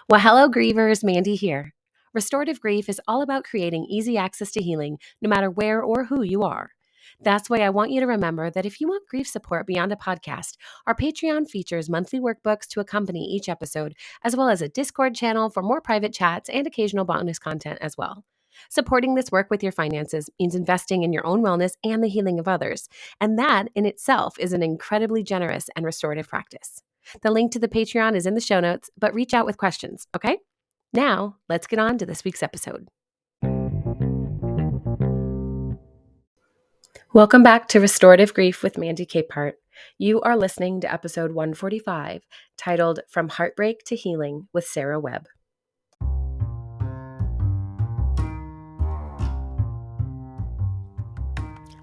Well, hello, grievers. Mandy here. Restorative grief is all about creating easy access to healing, no matter where or who you are. That's why I want you to remember that if you want grief support beyond a podcast, our Patreon features monthly workbooks to accompany each episode, as well as a Discord channel for more private chats and occasional bonus content as well. Supporting this work with your finances means investing in your own wellness and the healing of others, and that in itself is an incredibly generous and restorative practice. The link to the Patreon is in the show notes, but reach out with questions, okay? Now, let's get on to this week's episode. Welcome back to Restorative Grief with Mandy Capehart. You are listening to episode 145, titled From Heartbreak to Healing with Sara Webb.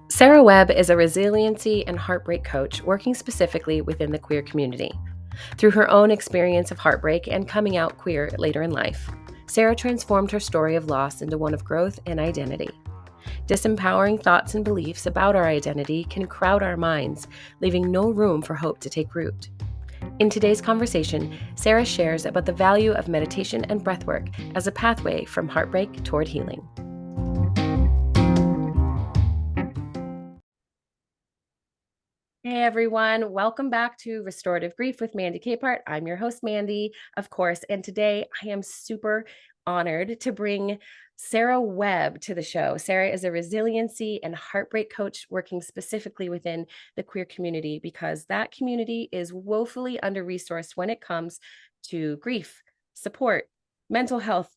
Sara Webb is a resiliency and heartbreak coach working specifically within the queer community. Through her own experience of heartbreak and coming out queer later in life, Sara transformed her story of loss into one of growth and identity. Disempowering thoughts and beliefs about our identity can crowd our minds, leaving no room for hope to take root. In today's conversation, Sara shares about the value of meditation and breathwork as a pathway from heartbreak toward healing. Hey everyone, welcome back to Restorative Grief with Mandy Capehart. I'm your host, Mandy, of course, and today I am super honored to bring Sara Webb to the show. Sara is a resiliency and heartbreak coach working specifically within the queer community because that community is woefully under-resourced when it comes to grief, support, mental health,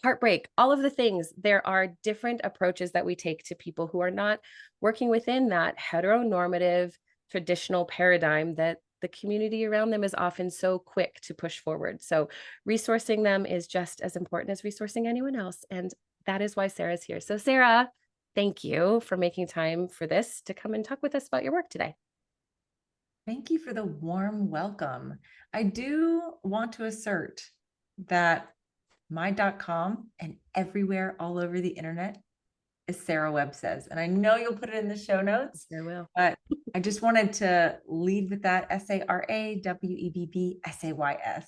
heartbreak, all of the things. There are different approaches that we take to people who are not working within that heteronormative traditional paradigm that the community around them is often so quick to push forward. So resourcing them is just as important as resourcing anyone else. And that is why Sara's here. So Sara, thank you for making time for this to come and talk with us about your work today. Thank you for the warm welcome. I do want to assert that my.com and everywhere all over the internet is Sara Webb Says. And I know you'll put it in the show notes. I will. But I just wanted to lead with that SARAWEBBSAYS.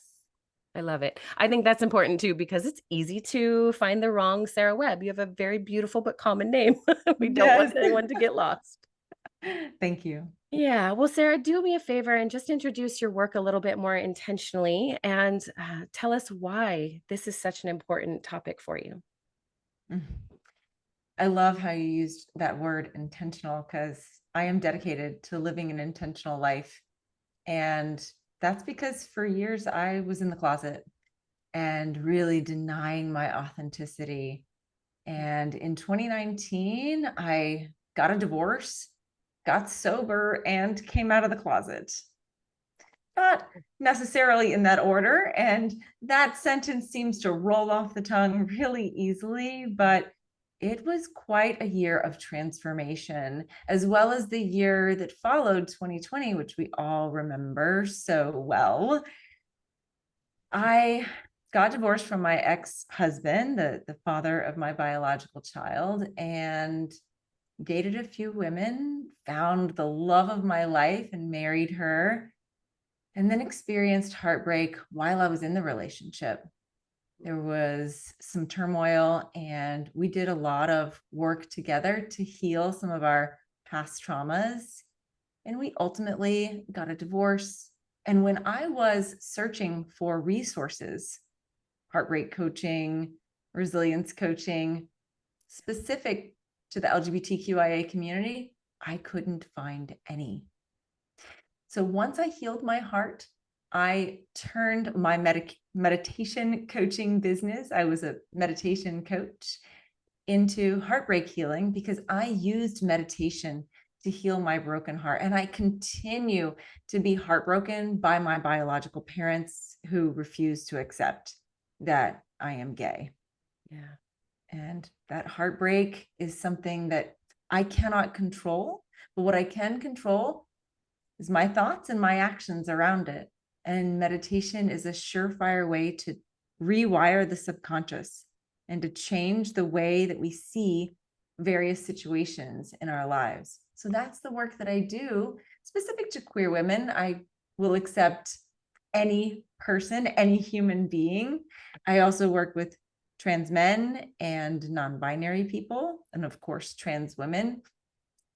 I love it. I think that's important too, because it's easy to find the wrong Sara Webb. You have a very beautiful but common name. We don't want anyone to get lost. Thank you. Yeah. Well, Sara, do me a favor and just introduce your work a little bit more intentionally and tell us why this is such an important topic for you. I love how you used that word intentional because I am dedicated to living an intentional life. And that's because for years I was in the closet and really denying my authenticity. And in 2019, I got a divorce, got sober, and came out of the closet. Not necessarily in that order. And that sentence seems to roll off the tongue really easily, but it was quite a year of transformation, as well as the year that followed 2020, which we all remember so well. I got divorced from my ex-husband, the father of my biological child, and dated a few women, found the love of my life and married her, and then experienced heartbreak while I was in the relationship. There was some turmoil, and we did a lot of work together to heal some of our past traumas. And we ultimately got a divorce. And when I was searching for resources, heartbreak coaching, resilience coaching, specific to the LGBTQIA community, I couldn't find any. So once I healed my heart, I turned my meditation coaching business, I was a meditation coach, into heartbreak healing because I used meditation to heal my broken heart. And I continue to be heartbroken by my biological parents who refuse to accept that I am gay. Yeah. And that heartbreak is something that I cannot control, but what I can control is my thoughts and my actions around it. And meditation is a surefire way to rewire the subconscious and to change the way that we see various situations in our lives. So that's the work that I do specific to queer women. I will accept any person, any human being. I also work with trans men and non-binary people, and of course, trans women.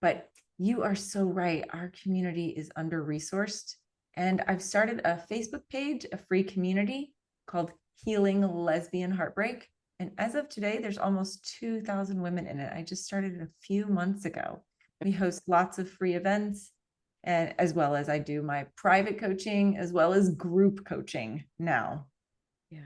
But you are so right. Our community is under-resourced. And I've started a Facebook page, a free community called Healing Lesbian Heartbreak. And as of today, there's almost 2,000 women in it. I just started it a few months ago. We host lots of free events, and as well as I do my private coaching, as well as group coaching now. Yeah.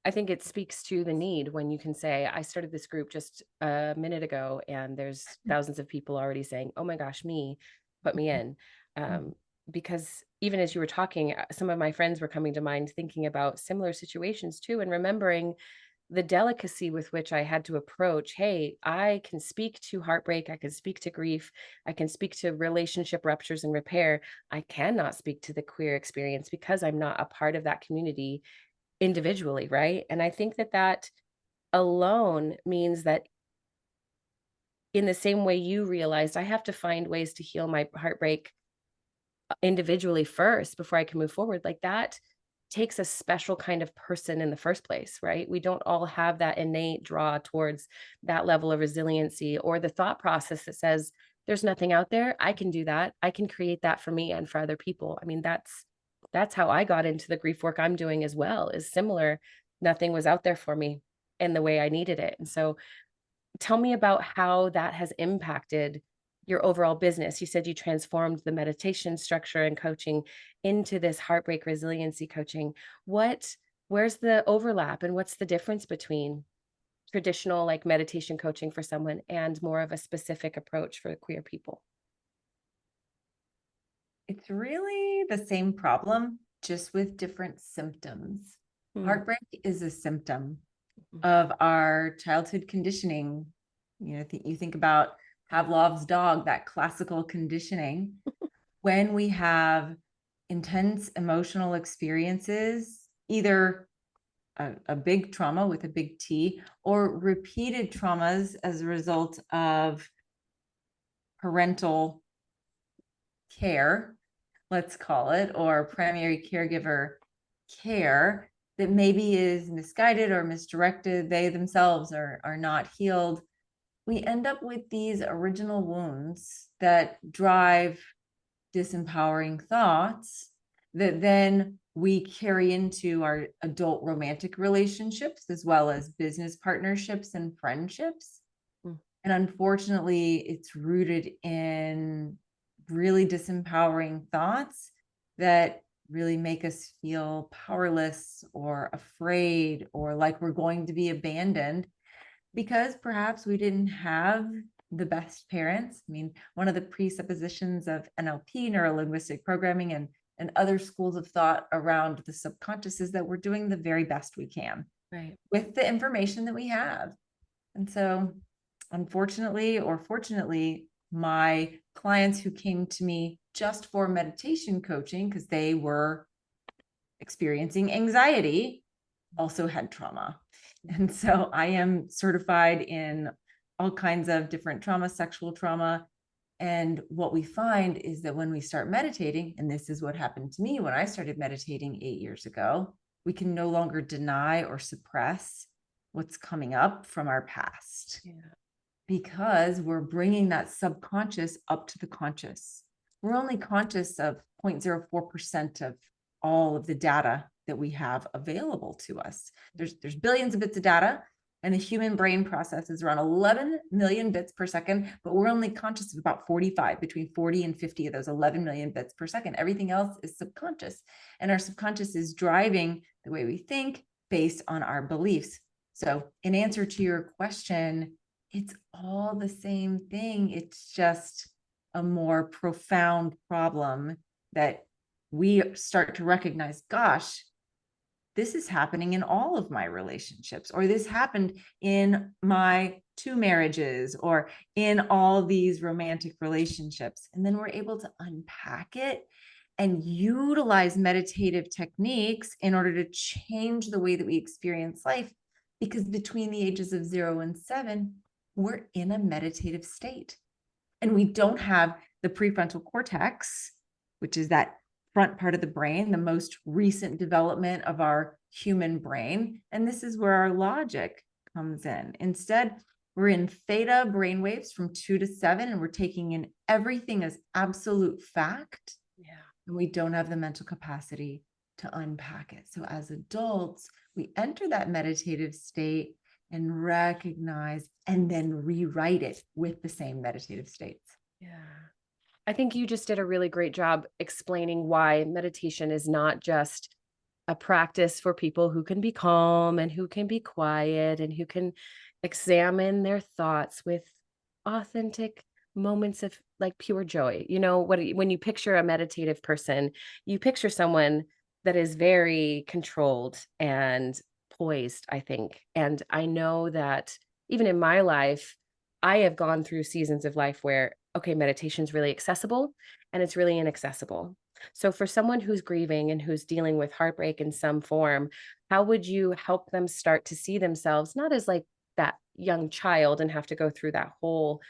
I think it speaks to the need when you can say, I started this group just a minute ago, and there's thousands of people already saying, oh my gosh, me, put me in. Um, because even as you were talking, some of my friends were coming to mind thinking about similar situations too, and remembering the delicacy with which I had to approach, hey, I can speak to heartbreak, I can speak to grief, I can speak to relationship ruptures and repair. I cannot speak to the queer experience because I'm not a part of that community individually, right? And I think that that alone means that in the same way you realized, I have to find ways to heal my heartbreak individually first before I can move forward, like that takes a special kind of person in the first place, right? We don't all have that innate draw towards that level of resiliency or the thought process that says, there's nothing out there. I can do that. I can create that for me and for other people. I mean, that's how I got into the grief work I'm doing as well, is similar. Nothing was out there for me in the way I needed it. And so tell me about how that has impacted your overall business. You said you transformed the meditation structure and coaching into this heartbreak resiliency coaching. What where's the overlap and what's the difference between traditional like meditation coaching for someone and more of a specific approach for queer people? It's really the same problem, just with different symptoms. Mm, Heartbreak is a symptom mhm, of our childhood conditioning. You think about Pavlov's dog, that classical conditioning. When we have intense emotional experiences, either a big trauma with a big T, or repeated traumas as a result of parental care, let's call it, or primary caregiver care that maybe is misguided or misdirected, they themselves are not healed, we end up with these original wounds that drive disempowering thoughts that then we carry into our adult romantic relationships, as well as business partnerships and friendships. mm, And unfortunately, it's rooted in really disempowering thoughts that really make us feel powerless or afraid or like we're going to be abandoned because perhaps we didn't have the best parents. I mean, one of the presuppositions of NLP, neuro-linguistic programming, and other schools of thought around the subconscious is that we're doing the very best we can right. with the information that we have. And so, unfortunately or fortunately, my clients who came to me just for meditation coaching because they were experiencing anxiety also had trauma. And so I am certified in all kinds of different trauma, sexual trauma. And what we find is that when we start meditating, and this is what happened to me when I started meditating 8 years ago, we can no longer deny or suppress what's coming up from our past Yeah. because we're bringing that subconscious up to the conscious. We're only conscious of 0.04% of all of the data that we have available to us. There's billions of bits of data, and the human brain processes around 11 million bits per second, but we're only conscious of about 45, between 40 and 50 of those 11 million bits per second. Everything else is subconscious, and our subconscious is driving the way we think based on our beliefs. So in answer to your question, it's all the same thing. It's just a more profound problem that we start to recognize, gosh, this is happening in all of my relationships, or this happened in my 2 marriages, or in all these romantic relationships. And then we're able to unpack it and utilize meditative techniques in order to change the way that we experience life. Because between the ages of 0 and 7, we're in a meditative state. And we don't have the prefrontal cortex, which is that front part of the brain, the most recent development of our human brain. And this is where our logic comes in. Instead, we're in theta brainwaves from 2 to 7, and we're taking in everything as absolute fact. Yeah. And we don't have the mental capacity to unpack it. So as adults, we enter that meditative state and recognize and then rewrite it with the same meditative states. Yeah. I think you just did a really great job explaining why meditation is not just a practice for people who can be calm and who can be quiet and who can examine their thoughts with authentic moments of like pure joy. You know, when you picture a meditative person, you picture someone that is very controlled and poised, I think. And I know that even in my life, I have gone through seasons of life where, okay, meditation is really accessible and it's really inaccessible. So, for someone who's grieving and who's dealing with heartbreak in some form, how would you help them start to see themselves not as like that young child and have to go through that whole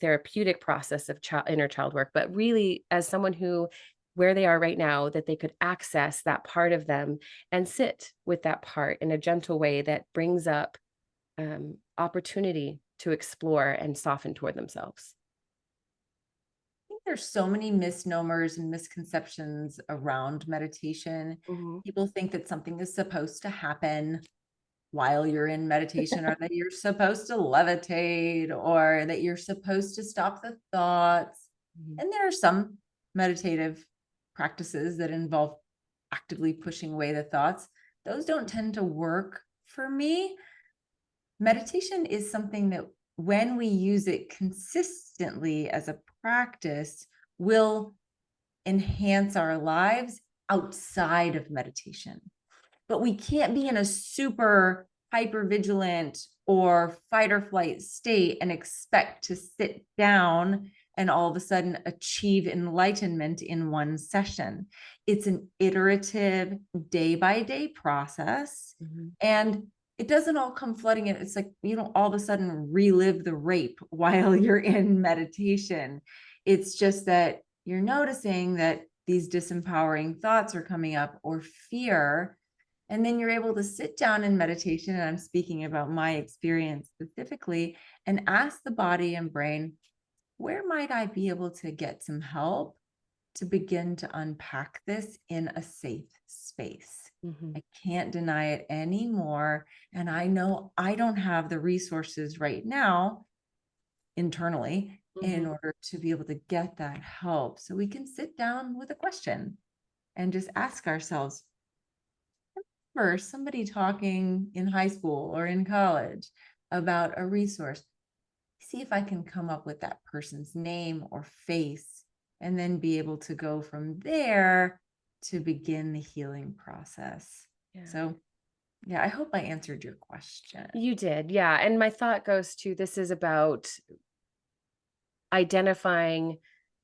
therapeutic process of inner child work, but really as someone who, where they are right now, that they could access that part of them and sit with that part in a gentle way that brings up opportunity to explore and soften toward themselves? Think there's so many misnomers and misconceptions around meditation. Mhm. People think that something is supposed to happen while you're in meditation, or that you're supposed to levitate, or that you're supposed to stop the thoughts. Mhm. And there are some meditative practices that involve actively pushing away the thoughts. Those don't tend to work for me. Meditation is something that, when we use it consistently as a practice, will enhance our lives outside of meditation. But we can't be in a super hyper vigilant or fight or flight state and expect to sit down and all of a sudden achieve enlightenment in one session. It's an iterative, day by day process. Mhm. And it doesn't all come flooding in. It's like you don't all of a sudden relive the rape while you're in meditation. It's just that you're noticing that these disempowering thoughts are coming up, or fear. And then you're able to sit down in meditation, and I'm speaking about my experience specifically, and ask the body and brain, where might I be able to get some help to begin to unpack this in a safe space? Mhm. I can't deny it anymore. And I know I don't have the resources right now internally in Mhm. order to be able to get that help. So we can sit down with a question and just ask ourselves, for somebody talking in high school or in college about a resource, see if I can come up with that person's name or face, and then be able to go from there to begin the healing process. Yeah. So, yeah, I hope I answered your question. You did. Yeah. And my thought goes to, this is about identifying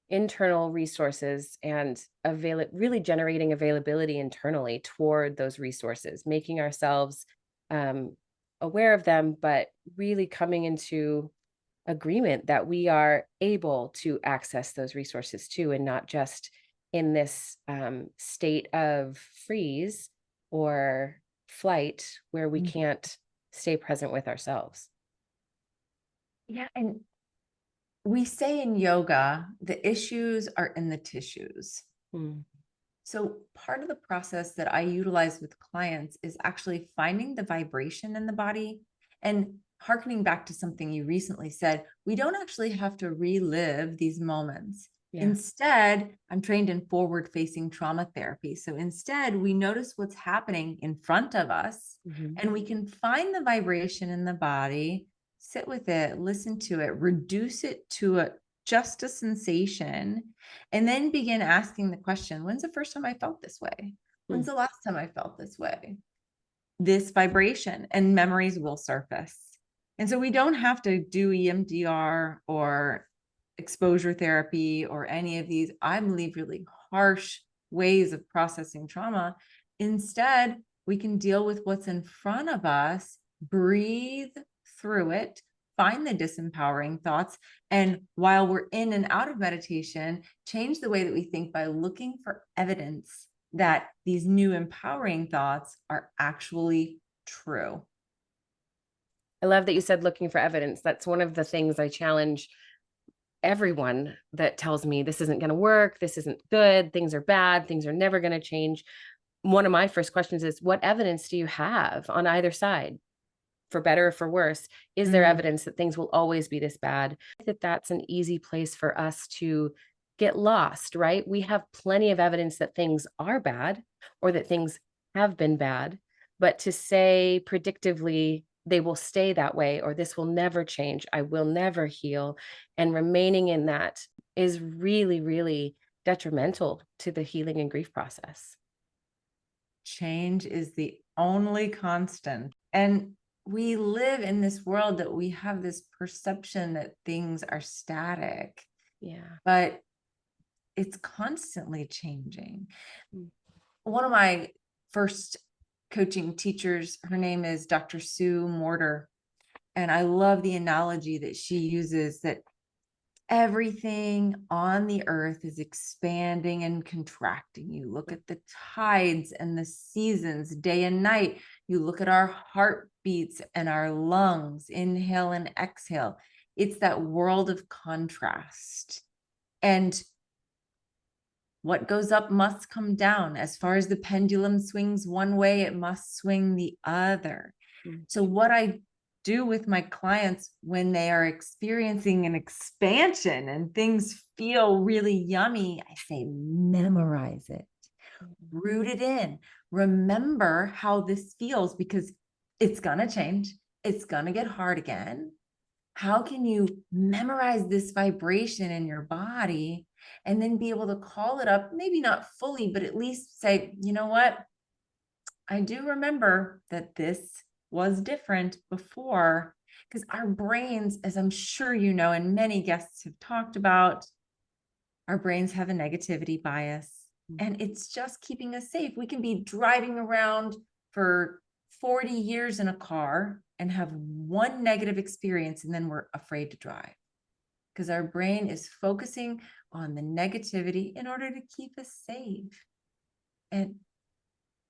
internal resources and really generating availability internally toward those resources, making ourselves um, aware of them, but really coming into agreement that we are able to access those resources too, and not just in this state of freeze or flight where we Mm. can't stay present with ourselves. Yeah. And we say in yoga, the issues are in the tissues. Mm. So, part of the process that I utilize with clients is actually finding the vibration in the body. And harkening back to something you recently said, we don't actually have to relive these moments. Yeah. Instead, I'm trained in forward facing trauma therapy. So, instead, we notice what's happening in front of us, Mhm. and we can find the vibration in the body, sit with it, listen to it, reduce it to just a sensation, and then begin asking the question, when's the first time I felt this way? When's Mm. the last time I felt this way? This vibration, and memories will surface. And so we don't have to do EMDR or exposure therapy or any of these, I believe, really harsh ways of processing trauma. Instead, we can deal with what's in front of us, breathe through it, find the disempowering thoughts. And while we're in and out of meditation, change the way that we think by looking for evidence that these new empowering thoughts are actually true. I love that you said looking for evidence. That's one of the things I challenge everyone that tells me this isn't going to work, this isn't good, things are bad, things are never going to change. One of my first questions is, what evidence do you have on either side? For better or for worse, is there Mm. evidence that things will always be this bad? That that's an easy place for us to get lost, right? We have plenty of evidence that things are bad or that things have been bad, but to say predictively they will stay that way or this will never change, I will never heal, and remaining in that is really, really detrimental to the healing and grief process. Change is the only constant. And we live in this world that we have this perception that things are static, Yeah. but it's constantly changing. Mm. One of my first coaching teachers, her name is Dr. Sue Morter. And I love the analogy that she uses that everything on the earth is expanding and contracting. You look at the tides and the seasons, day and night. You look at our heartbeats and our lungs, inhale and exhale. It's that world of contrast. And what goes up must come down. As far as the pendulum swings one way, it must swing the other. Mm. So what I do with my clients when they are experiencing an expansion and things feel really yummy, I say, memorize it, root it in, remember how this feels, because it's going to change. It's going to get hard again. How can you memorize this vibration in your body and then be able to call it up? Maybe not fully, but at least say, you know what? I do remember that this was different before, because our brains, as I'm sure you know, and many guests have talked about, our brains have a negativity bias, and it's just keeping us safe. We can be driving around for 40 years in a car and have one negative experience, and then we're afraid to drive because our brain is focusing on the negativity in order to keep us safe. And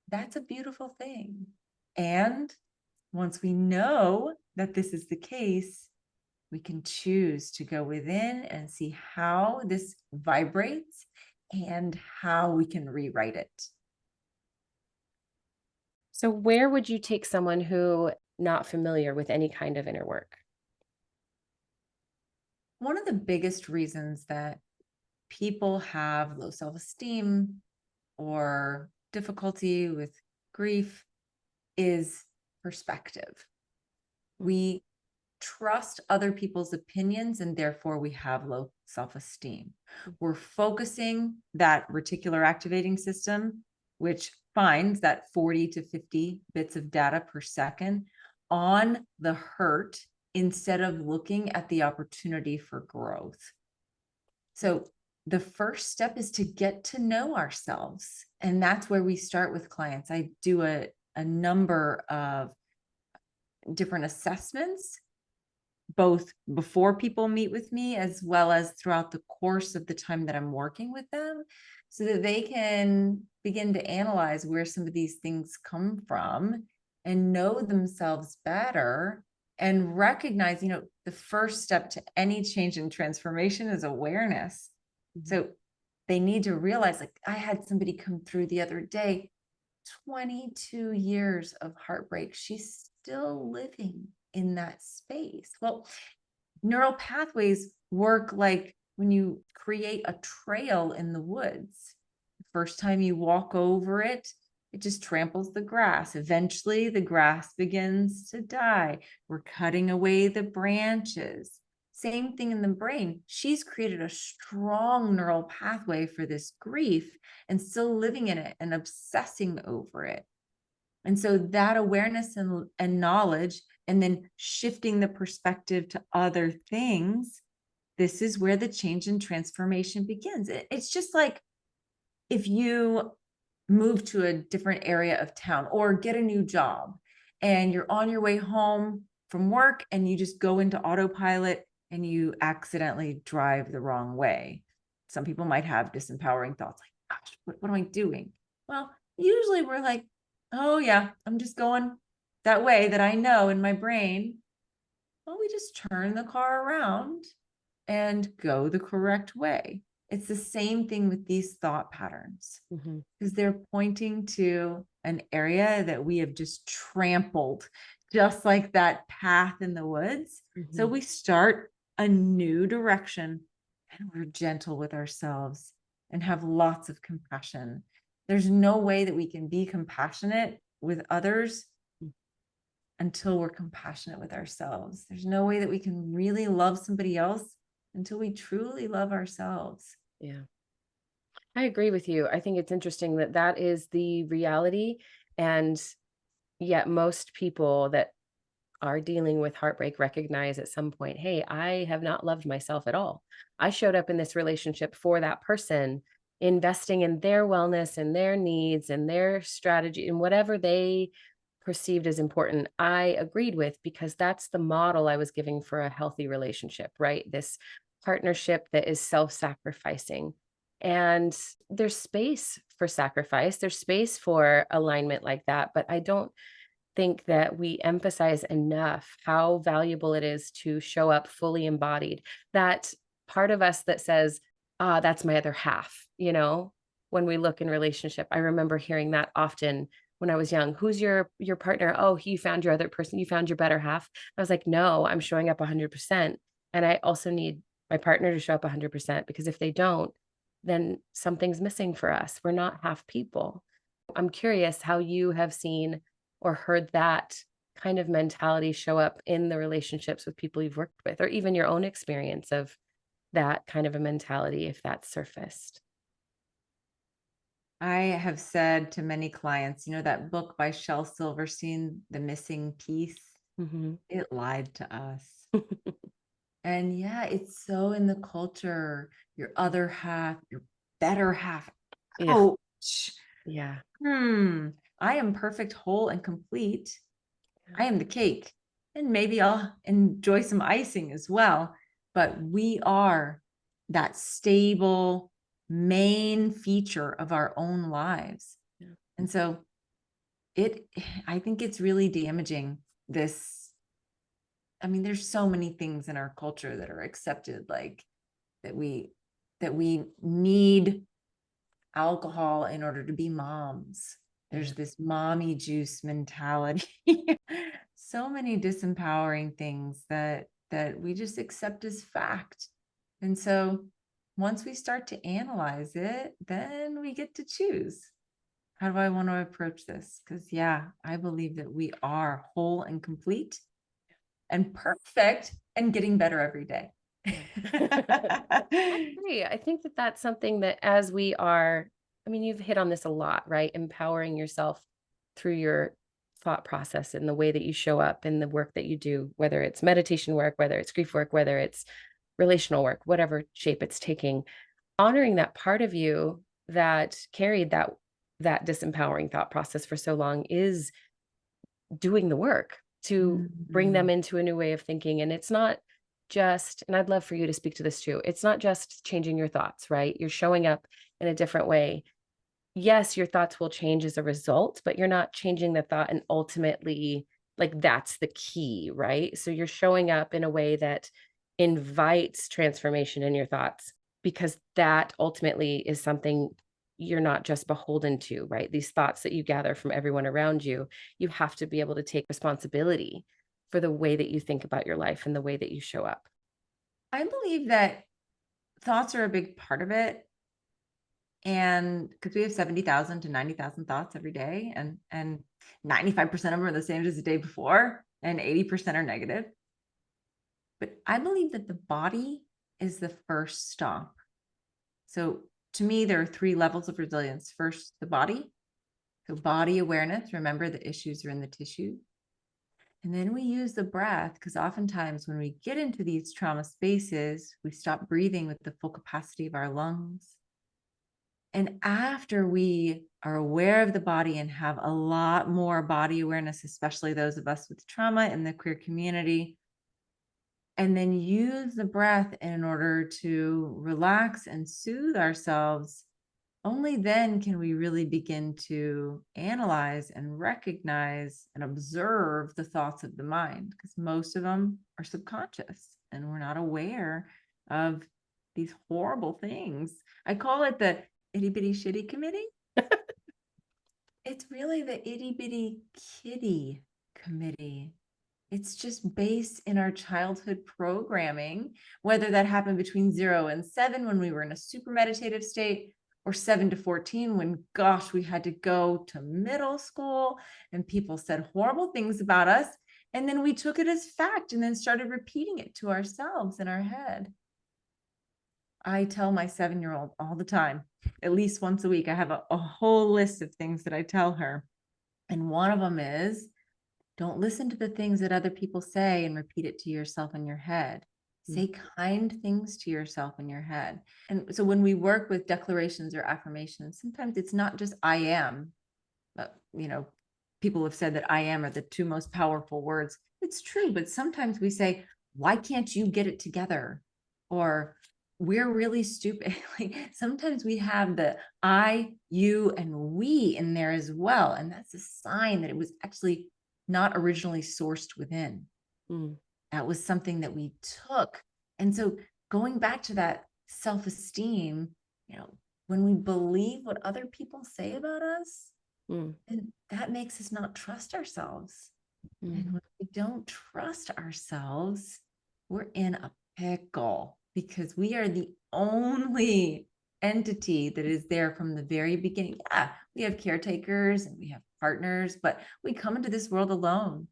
that's a beautiful thing. And once we know that this is the case, we can choose to go within and see how this vibrates and how we can rewrite it. So where would you take someone who not familiar with any kind of inner work? One of the biggest reasons that people have low self-esteem or difficulty with grief is perspective. We trust other people's opinions, and therefore we have low self-esteem. We're focusing that reticular activating system, which finds that 40 to 50 bits of data per second, on the hurt instead of looking at the opportunity for growth. So the first step is to get to know ourselves. And that's where we start with clients. I do a number of different assessments, both before people meet with me as well as throughout the course of the time that I'm working with them, so that they can begin to analyze where some of these things come from and know themselves better and recognize, the first step to any change and transformation is awareness. So they need to realize, like, I had somebody come through the other day, 22 years of heartbreak. She's still living in that space. Well, neural pathways work like when you create a trail in the woods. The first time you walk over it, it just tramples the grass. Eventually, the grass begins to die. We're cutting away the branches. Same thing in the brain. She's created a strong neural pathway for this grief and still living in it and obsessing over it. And so that awareness and knowledge, and then shifting the perspective to other things, this is where the change and transformation begins. It's just like if you move to a different area of town or get a new job and you're on your way home from work and you just go into autopilot and you accidentally drive the wrong way. Some people might have disempowering thoughts like, gosh, what am I doing? Well, usually we're like, oh yeah, I'm just going that way that I know in my brain. Well, we just turn the car around and go the correct way. It's the same thing with these thought patterns because they're pointing to an area that we have just trampled, just like that path in the woods. So we start a new direction and we're gentle with ourselves and have lots of compassion. There's no way that we can be compassionate with others until we're compassionate with ourselves. There's no way that we can really love somebody else until we truly love ourselves. Yeah. I agree with you. I think it's interesting that that is the reality. And yet most people that are dealing with heartbreak recognize at some point, hey, I have not loved myself at all. I showed up in this relationship for that person, investing in their wellness and their needs and their strategy and whatever they perceived as important. I agreed with because that's the model I was giving for a healthy relationship, right? This partnership that is self sacrificing. And there's space for sacrifice, there's space for alignment like that. But I don't think that we emphasize enough how valuable it is to show up fully embodied. That part of us that says, ah, that's my other half, when we look in relationship. I remember hearing that often when I was young. Who's your partner? Oh, you found your other person, you found your better half. I was like, no, I'm showing up 100%. And I also need my partner to show up 100% because if they don't, then something's missing for us. We're not half people. I'm curious how you have seen or heard that kind of mentality show up in the relationships with people you've worked with, or even your own experience of that kind of a mentality, if that's surfaced. I have said to many clients, that book by Shel Silverstein, The Missing Piece, Mhm. it lied to us. And yeah, it's so in the culture, your other half, your better half. Yeah. Ouch. Yeah. I am perfect, whole, and complete. I am the cake. And maybe I'll enjoy some icing as well. But we are that stable main feature of our own lives. Yeah. And so I think it's really damaging this. I mean, there's so many things in our culture that are accepted, like that we need alcohol in order to be moms. There's this mommy juice mentality. So many disempowering things that we just accept as fact. And so once we start to analyze it, then we get to choose. How do I want to approach this? Because yeah, I believe that we are whole and complete and perfect and getting better every day. I agree. I think that that's something that as we are, I mean, you've hit on this a lot, right? Empowering yourself through your thought process and the way that you show up and the work that you do, whether it's meditation work, whether it's grief work, whether it's relational work, whatever shape it's taking, honoring that part of you that carried that disempowering thought process for so long is doing the work to bring them Mhm. into a new way of thinking. And it's not just, and I'd love for you to speak to this too, it's not just changing your thoughts, right? You're showing up in a different way. Yes, your thoughts will change as a result, but you're not changing the thought and ultimately, like, that's the key, right? So you're showing up in a way that invites transformation in your thoughts because that ultimately is something you're not just beholden to, right? These thoughts that you gather from everyone around you, you have to be able to take responsibility for the way that you think about your life and the way that you show up. I believe that thoughts are a big part of it. And because we have 70,000 to 90,000 thoughts every day, and 95% of them are the same as the day before, and 80% are negative. But I believe that the body is the first stop. So to me, there are 3 levels of resilience. First, the body. So body awareness, remember the issues are in the tissue. And then we use the breath because oftentimes when we get into these trauma spaces, we stop breathing with the full capacity of our lungs. And after we are aware of the body and have a lot more body awareness, especially those of us with trauma in the queer community, and then use the breath in order to relax and soothe ourselves, only then can we really begin to analyze and recognize and observe the thoughts of the mind, because most of them are subconscious and we're not aware of these horrible things. I call it the itty bitty shitty committee. It's really the itty bitty kitty committee. It's just based in our childhood programming, whether that happened between 0 and 7 when we were in a super meditative state, or 7 to 14 when, gosh, we had to go to middle school and people said horrible things about us. And then we took it as fact and then started repeating it to ourselves in our head. I tell my 7-year-old all the time, at least once a week, I have a whole list of things that I tell her. And one of them is, don't listen to the things that other people say and repeat it to yourself in your head. Say kind things to yourself in your head. And so when we work with declarations or affirmations, sometimes it's not just I am. People have said that I am are the two most powerful words. It's true, but sometimes we say, why can't you get it together? Or we're really stupid. Like sometimes we have the I, you, and we in there as well. And that's a sign that it was actually not originally sourced within. That was something that we took. And so going back to that self-esteem, when we believe what other people say about us, and that makes us not trust ourselves. And when we don't trust ourselves, we're in a pickle, because we are the only entity that is there from the very beginning. Yeah, we have caretakers and we have partners, but we come into this world alone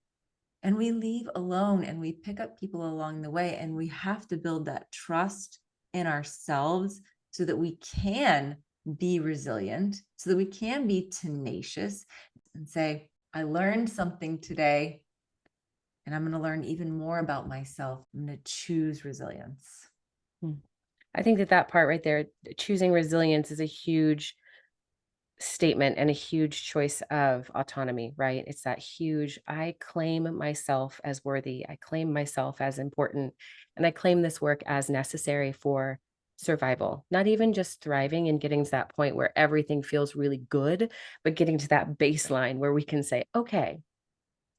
and we leave alone, and we pick up people along the way. And we have to build that trust in ourselves so that we can be resilient, so that we can be tenacious and say, I learned something today, and I'm going to learn even more about myself. I'm going to choose resilience. I think that part right there, choosing resilience, is a huge statement and a huge choice of autonomy, right? It's that huge, I claim myself as worthy. I claim myself as important. And I claim this work as necessary for survival, not even just thriving and getting to that point where everything feels really good, but getting to that baseline where we can say, okay,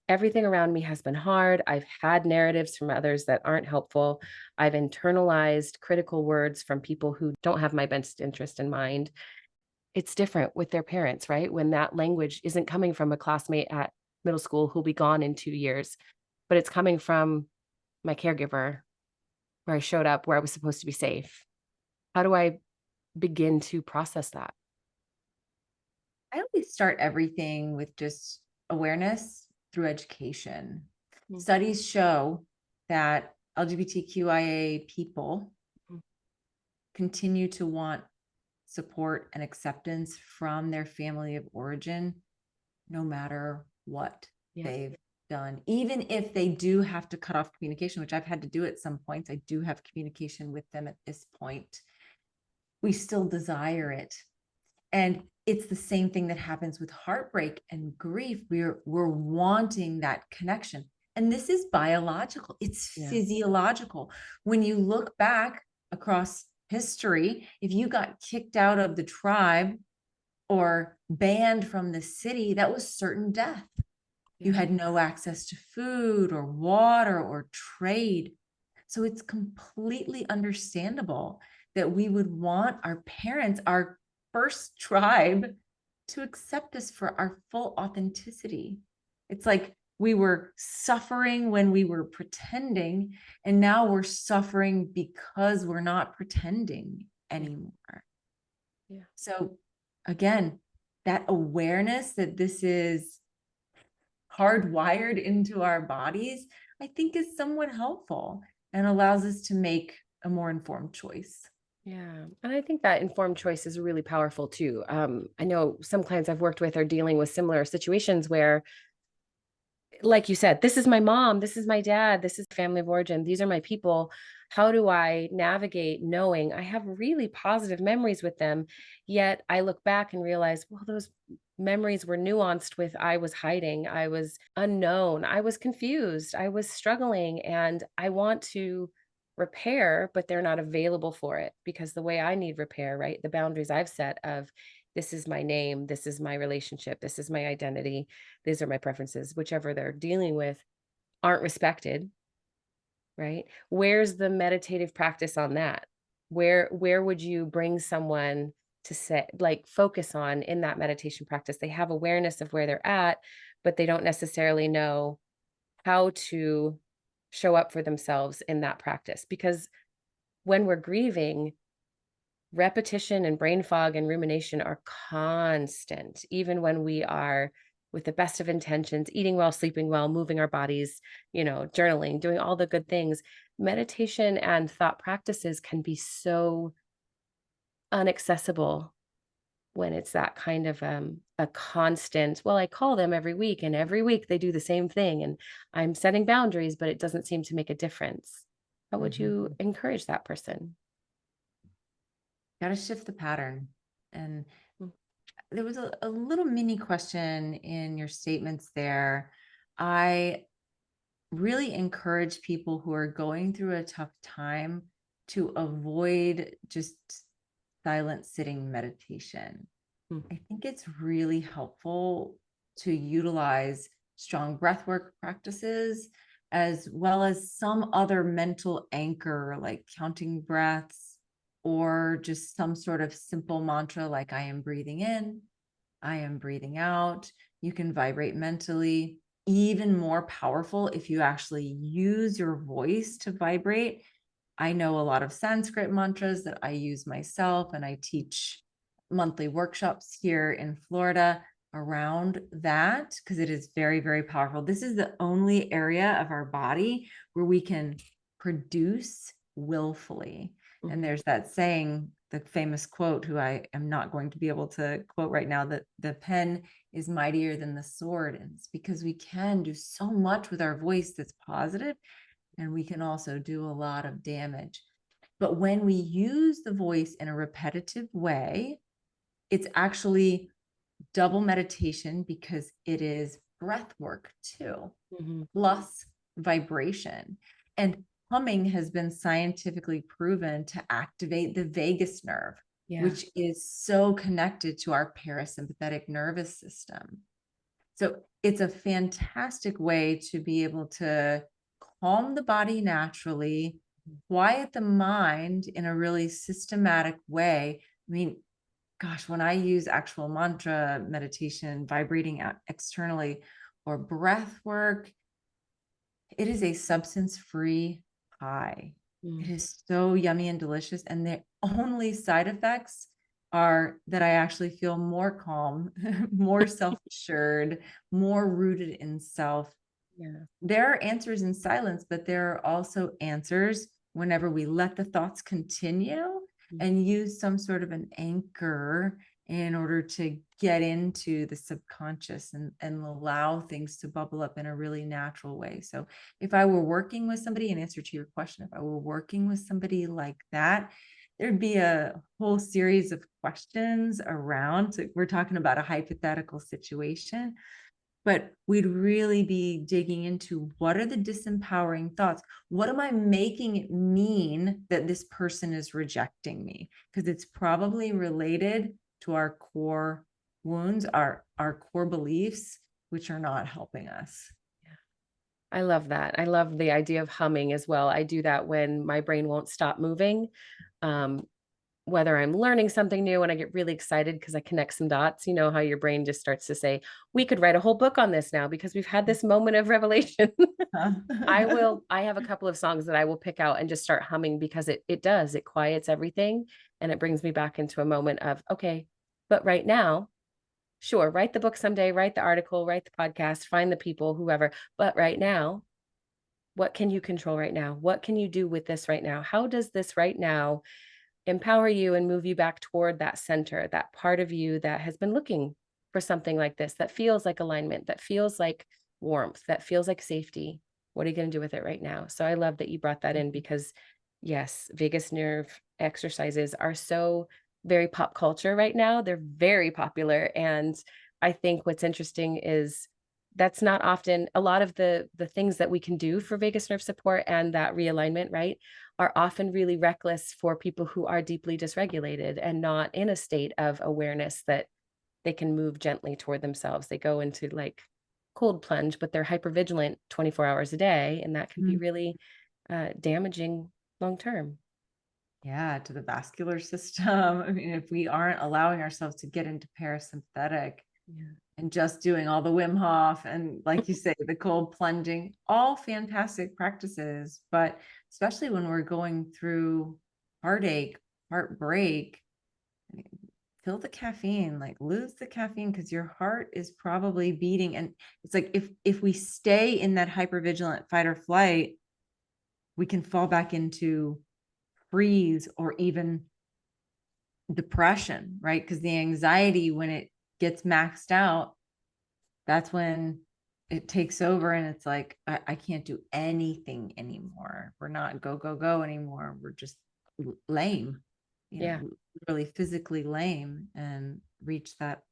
everything around me has been hard. I've had narratives from others that aren't helpful. I've internalized critical words from people who don't have my best interest in mind. It's different with their parents, right? When that language isn't coming from a classmate at middle school who'll be gone in 2 years, but it's coming from my caregiver, where I showed up, where I was supposed to be safe. How do I begin to process that? I always start everything with just awareness through education. Studies show that LGBTQIA people continue to want support and acceptance from their family of origin, no matter what they've done. Even if they do have to cut off communication, which I've had to do at some points, I do have communication with them at this point, we still desire it. And it's the same thing that happens with heartbreak and grief. We're wanting that connection. And this is biological. It's physiological. When you look back across history, if you got kicked out of the tribe or banned from the city, that was certain death. You had no access to food or water or trade. So it's completely understandable that we would want our parents, our first tribe, to accept us for our full authenticity. It's like we were suffering when we were pretending, and now we're suffering because we're not pretending anymore. So again, that awareness that this is hardwired into our bodies, I think is somewhat helpful and allows us to make a more informed choice. Yeah. And I think that informed choice is really powerful too. I know some clients I've worked with are dealing with similar situations where like you said, this is my mom, this is my dad, this is family of origin, these are my people. How do I navigate knowing I have really positive memories with them? Yet I look back and realize, well, those memories were nuanced with I was hiding, I was unknown, I was confused, I was struggling, and I want to repair, but they're not available for it because the way I need repair, right? The boundaries I've set of this is my name, this is my relationship, this is my identity, these are my preferences, whichever they're dealing with, aren't respected, right? Where's the meditative practice on that? Where would you bring someone to set like focus on in that meditation practice? They have awareness of where they're at, but they don't necessarily know how to show up for themselves in that practice because when we're grieving, repetition and brain fog and rumination are constant, even when we are with the best of intentions, eating well, sleeping well, moving our bodies, journaling, doing all the good things. Meditation and thought practices can be so inaccessible when it's that kind of a constant, well, I call them every week and every week they do the same thing and I'm setting boundaries, but it doesn't seem to make a difference. How would you Mhm. encourage that person? Got to shift the pattern. And Mm, there was a little mini question in your statements there. I really encourage people who are going through a tough time to avoid just silent sitting meditation. mm, I think it's really helpful to utilize strong breathwork practices as well as some other mental anchor like counting breaths or just some sort of simple mantra like I am breathing in, I am breathing out. You can vibrate mentally. Even more powerful if you actually use your voice to vibrate. I know a lot of Sanskrit mantras that I use myself, and I teach monthly workshops here in Florida around that because it is very, very powerful. This is the only area of our body where we can produce willfully. And mhm. there's that saying, the famous quote, who I am not going to be able to quote right now, that the pen is mightier than the sword. And it's because we can do so much with our voice that's positive, and we can also do a lot of damage. But when we use the voice in a repetitive way, it's actually double meditation because it is breath work too, Mhm. plus vibration. And humming has been scientifically proven to activate the vagus nerve, Yeah. which is so connected to our parasympathetic nervous system. So it's a fantastic way to be able to calm the body naturally, quiet the mind in a really systematic way. I mean, gosh, when I use actual mantra meditation, vibrating out externally, or breath work, it is a substance-free high. It Mm. is so yummy and delicious. And the only side effects are that I actually feel more calm, more self-assured, more rooted in self. Yeah. There are answers in silence, but there are also answers whenever we let the thoughts continue Mm. and use some sort of an anchor in order to get into the subconscious and allow things to bubble up in a really natural way. So if I were working with somebody, in answer to your question, if I were working with somebody like that, there'd be a whole series of questions around. So we're talking about a hypothetical situation, but we'd really be digging into what are the disempowering thoughts? What am I making it mean that this person is rejecting me? Because it's probably related to our core wounds, our core beliefs, which are not helping us. I love that. I love the idea of humming as well. I do that when my brain won't stop moving. Um, Whether I'm learning something new and I get really excited because I connect some dots, you know how your brain just starts to say, we could write a whole book on this now because we've had this moment of revelation. I have a couple of songs that I will pick out and just start humming because it quiets everything and it brings me back into a moment of, okay, but right now, sure, write the book someday, write the article, write the podcast, find the people, whoever. But right now, what can you control right now? What can you do with this right now? How does this right now empower you and move you back toward that center, that part of you that has been looking for something like this, that feels like alignment, that feels like warmth, that feels like safety. What are you going to do with it right now? So I love that you brought that in Mhm. because, yes, vagus nerve exercises are so very pop culture right now. They're very popular. And I think what's interesting is that's not often a lot of the things that we can do for vagus nerve support and that realignment, right, are often really reckless for people who are deeply dysregulated and not in a state of awareness that they can move gently toward themselves. They go into like cold plunge, but they're hypervigilant 24 hours a day, and that can be Mm. really damaging long term. Yeah, to the vascular system. I mean, if we aren't allowing ourselves to get into parasympathetic Yeah. and just doing all the Wim Hof and, like you say, the cold plunging, all fantastic practices. But especially when we're going through heartache, heartbreak, I mean, kill the caffeine, like lose the caffeine because your heart is probably beating. And it's like if we stay in that hypervigilant fight or flight, we can fall back into freeze or even depression, right? Because the anxiety, when it gets maxed out, that's when it takes over and it's like, I can't do anything anymore. We're not go, go, go anymore. We're just lame, Yeah. really physically lame, and reach that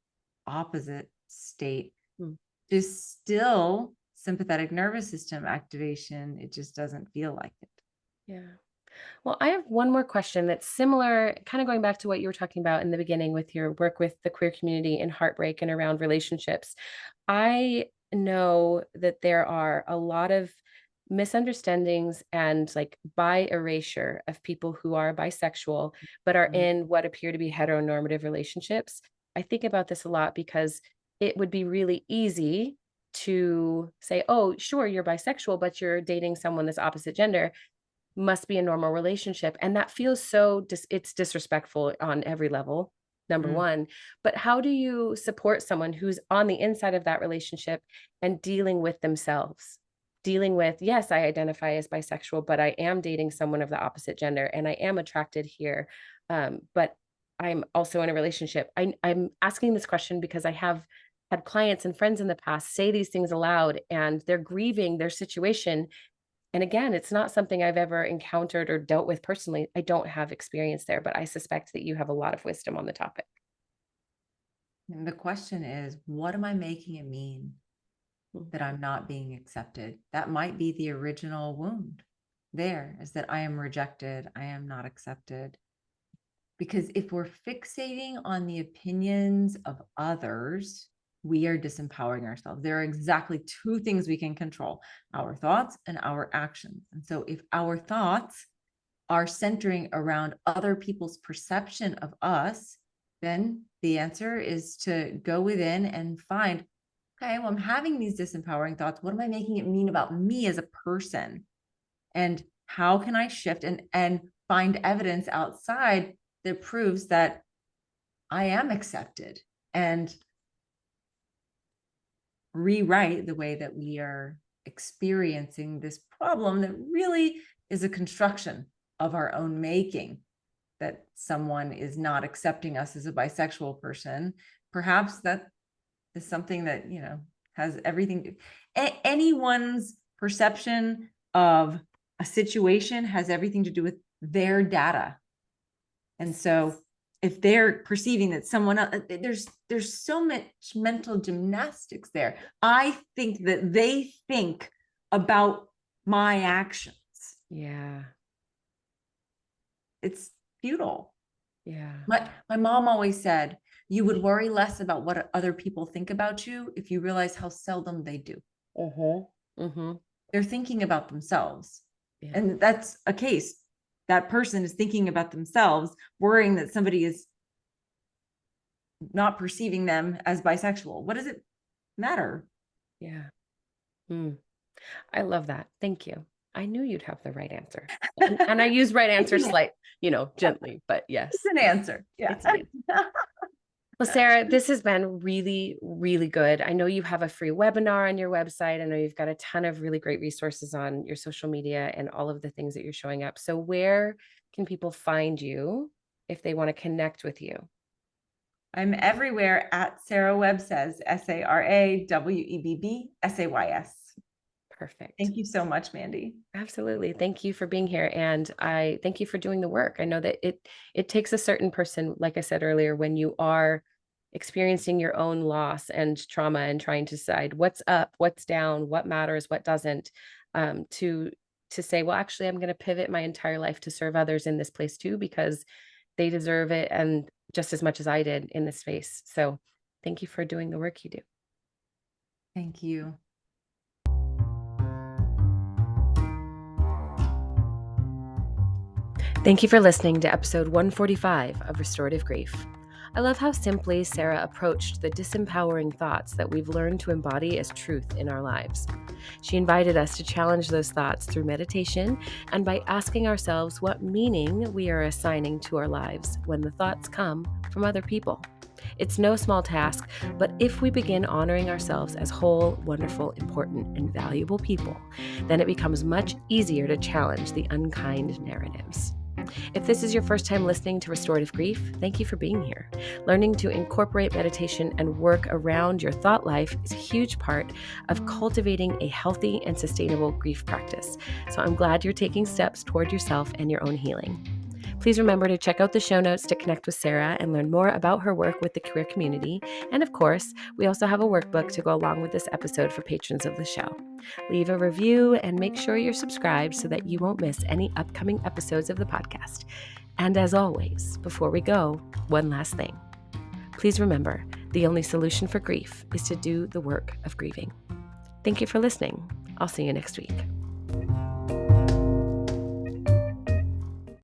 opposite state. Mm. There's still sympathetic nervous system activation. It just doesn't feel like it. Yeah. Well, I have one more question that's similar, kind of going back to what you were talking about in the beginning with your work with the queer community in heartbreak and around relationships. I know that there are a lot of misunderstandings and like by erasure of people who are bisexual, but are Mhm. in what appear to be heteronormative relationships. I think about this a lot because it would be really easy to say, oh, sure, you're bisexual, but you're dating someone that's opposite gender must be a normal relationship, and that feels so it's disrespectful on every level, number Mm. 1, but how do you support someone who's on the inside of that relationship and dealing with themselves? Dealing with, "Yes, I identify as bisexual, but I am dating someone of the opposite gender, and I am attracted here, but I'm also in a relationship." I'm asking this question because I have had clients and friends in the past say these things aloud, and they're grieving their situation, and again, it's not something I've ever encountered or dealt with personally. I don't have experience there, but I suspect that you have a lot of wisdom on the topic. And the question is, what am I making it mean Mm. that I'm not being accepted? That might be the original wound there, is that I am rejected, I am not accepted. Because if we're fixating on the opinions of others, we are disempowering ourselves. There are exactly two things we can control: our thoughts and our actions. And so if our thoughts are centering around other people's perception of us, then the answer is to go within and find, okay, well, I'm having these disempowering thoughts. What am I making it mean about me as a person? And how can I shift and find evidence outside that proves that I am accepted, and rewrite the way that we are experiencing this problem that really is a construction of our own making, that someone is not accepting us as a bisexual person. Perhaps that is something that, has everything, anyone's perception of a situation has everything to do with their data. And so if they're perceiving that someone else, there's so much mental gymnastics there. I think that they think about my actions. Yeah. It's futile. Yeah. My mom always said, you would worry less about what other people think about you if you realize how seldom they do. Mhm. Mhm. They're thinking about themselves. Yeah. And that's a case. That person is thinking about themselves, worrying that somebody is not perceiving them as bisexual. What does it matter? Yeah. Mm. I love that. Thank you. I knew you'd have the right answer. And I use right It's answer an, gently, but it's yes, an answer. Yeah. it's an answer. Well, Sarah, this has been really, really good. I know you have a free webinar on your website. I know you've got a ton of really great resources on your social media and all of the things that you're showing up. So where can people find you if they want to connect with you? I'm everywhere at Sara Webb Says, SaraWebbSays. Perfect. Thank you so much, Mandy. Absolutely. Thank you for being here. And I thank you for doing the work. I know that it takes a certain person, like I said earlier, when you are experiencing your own loss and trauma and trying to decide what's up, what's down, what matters, what doesn't, um, to to say, well, actually, I'm going to pivot my entire life to serve others in this place too, because they deserve it and just as much as I did in this space. So thank you for doing the work you do. Thank you. Thank you for listening to episode 145 of Restorative Grief. I love how simply Sara approached the disempowering thoughts that we've learned to embody as truth in our lives. She invited us to challenge those thoughts through meditation and by asking ourselves what meaning we are assigning to our lives when the thoughts come from other people. It's no small task, but if we begin honoring ourselves as whole, wonderful, important, and valuable people, then it becomes much easier to challenge the unkind narratives. If this is your first time listening to Restorative Grief, thank you for being here. Learning to incorporate meditation and work around your thought life is a huge part of cultivating a healthy and sustainable grief practice. So I'm glad you're taking steps toward yourself and your own healing. Please remember to check out the show notes to connect with Sara and learn more about her work with the queer community. And of course, we also have a workbook to go along with this episode for patrons of the show. Leave a review and make sure you're subscribed so that you won't miss any upcoming episodes of the podcast. And as always, before we go, one last thing. Please remember, the only solution for grief is to do the work of grieving. Thank you for listening. I'll see you next week.